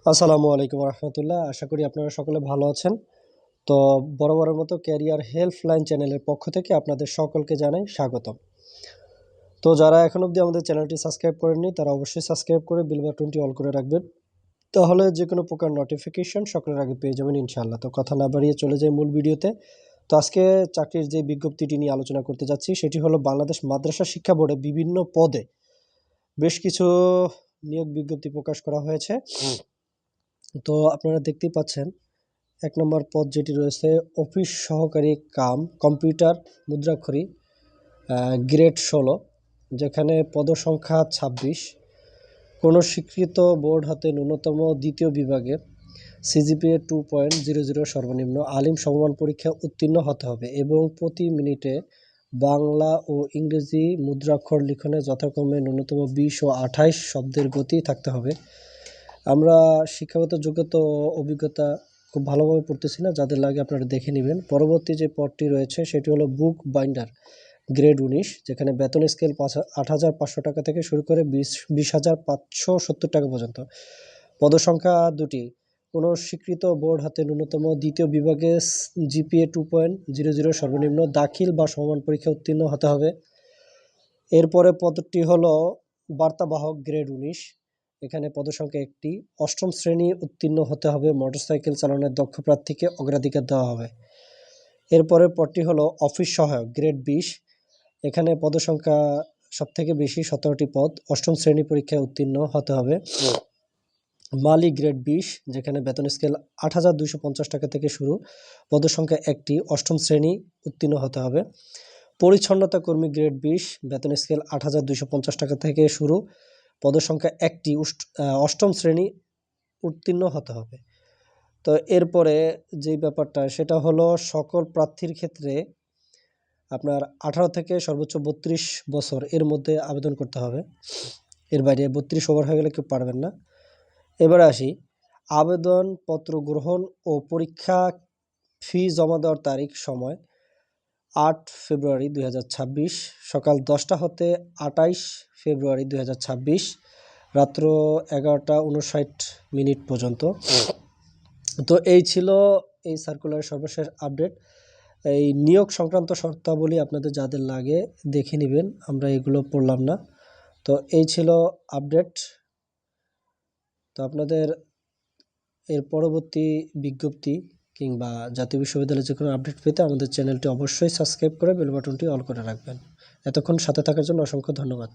আসসালামু আলাইকুম রহমতুল্লাহ। আশা করি আপনারা সকলে ভালো আছেন। তো বরাবরের মতো ক্যারিয়ার হেল্পলাইন চ্যানেলের পক্ষ থেকে আপনাদের সকলকে জানাই স্বাগতম। তো যারা এখন অবধি আমাদের চ্যানেলটি সাবস্ক্রাইব করেননি তারা অবশ্যই সাবস্ক্রাইব করে বেল বাটনটি অল করে রাখবেন, তাহলে যে কোনো প্রকার নোটিফিকেশন সকলের আগে পেয়ে যাবেন ইনশাআল্লাহ। তো কথা না বাড়িয়ে চলে যাই মূল ভিডিওতে। তো আজকে চাকরির যে বিজ্ঞপ্তিটি নিয়ে আলোচনা করতে যাচ্ছি সেটি হলো বাংলাদেশ মাদ্রাসা শিক্ষা বোর্ডে বিভিন্ন পদে বেশ কিছু নিয়োগ বিজ্ঞপ্তি প্রকাশ করা হয়েছে। তো আপনারা দেখতেই পাচ্ছেন, 1 নম্বর পদ যেটি রয়েছে অফিস সহকারী কাম কম্পিউটার মুদ্রাক্ষরী, গ্রেড 16, যেখানে পদসংখ্যা 26। কোনো স্বীকৃত বোর্ড হতে ন্যূনতম দ্বিতীয় বিভাগে সিজিপিএ 2.00 সর্বনিম্ন আলিম সমমান পরীক্ষা উত্তীর্ণ হতে হবে এবং প্রতি মিনিটে বাংলা ও ইংরেজি মুদ্রাক্ষর লিখনে যথাক্রমে ন্যূনতম 20 ও 28 শব্দের গতি থাকতে হবে। আমরা শিক্ষাগত যোগ্যতা ও অভিজ্ঞতা খুব ভালোভাবে পড়তেছি না, যাদের লাগে আপনারা দেখে নেবেন। পরবর্তী যে পদটি রয়েছে সেটি হলো বুক বাইন্ডার, গ্রেড 19, যেখানে বেতন স্কেল 8,500 টাকা থেকে শুরু করে 20,570 টাকা পর্যন্ত। পদসংখ্যা 2টি। কোনো স্বীকৃত বোর্ড হাতে ন্যূনতম দ্বিতীয় বিভাগে জিপিএ 2.00 সর্বনিম্ন দাখিল বা সমমান পরীক্ষা উত্তীর্ণ হতে হবে। এরপরে পদটি হলো বার্তাবাহক, গ্রেড 19, এখানে পদসংখ্যা 1টি। 8ম শ্রেণী উত্তীর্ণ হতে হবে। মোটরসাইকেল চালানোর দক্ষ প্রার্থীকে অগ্রাধিকার দেওয়া হবে। এরপরের পদটি হলো অফিস সহায়ক, গ্রেড 20, এখানে পদসংখ্যা সবথেকে বেশি, 17টি পদ। 8ম শ্রেণী পরীক্ষায় উত্তীর্ণ হতে হবে। মালি, গ্রেড 20, যেখানে বেতন স্কেল 8,250 টাকা থেকে শুরু, পদসংখ্যা 1টি। 8ম শ্রেণী উত্তীর্ণ হতে হবে। পরিচ্ছন্নতা কর্মী, গ্রেড 20, বেতন স্কেল 8,250 টাকা থেকে শুরু, পদসংখ্যা 1টি। 8ম শ্রেণী উত্তীর্ণ হতে হবে। তো এরপরে যেই ব্যাপারটা সেটা হলো সকল প্রার্থীর ক্ষেত্রে আপনার 18 থেকে সর্বোচ্চ 32 বছর এর মধ্যে আবেদন করতে হবে। এর বাইরে 32 ওভার হয়ে গেলে কেউ পারবেন না। এবারে আসি, আবেদনপত্র গ্রহণ ও পরীক্ষা ফি জমা দেওয়ার তারিখ সময় 8 ফেব্রুয়ারি 2026 সকাল 10টা হতে 28 ফেব্রুয়ারি 2026 রাত্র 11টা 59 পর্যন্ত। তো এই ছিল এই সার্কুলারের সর্বশেষ আপডেট। এই নিয়োগ সংক্রান্ত শর্তাবলী আপনাদের যাদের লাগে দেখে নেবেন, আমরা এগুলো পড়লাম না। তো এই ছিল আপডেট। তো আপনাদের এর পরবর্তী বিজ্ঞপ্তি কিংবা জাতীয় বিশ্ববিদ্যালয়ের যে কোনো আপডেট পেতে আমাদের চ্যানেলটি অবশ্যই সাবস্ক্রাইব করে বেল বাটনটি অল করে রাখবেন। এতক্ষণ সাথে থাকার জন্য অসংখ্য ধন্যবাদ।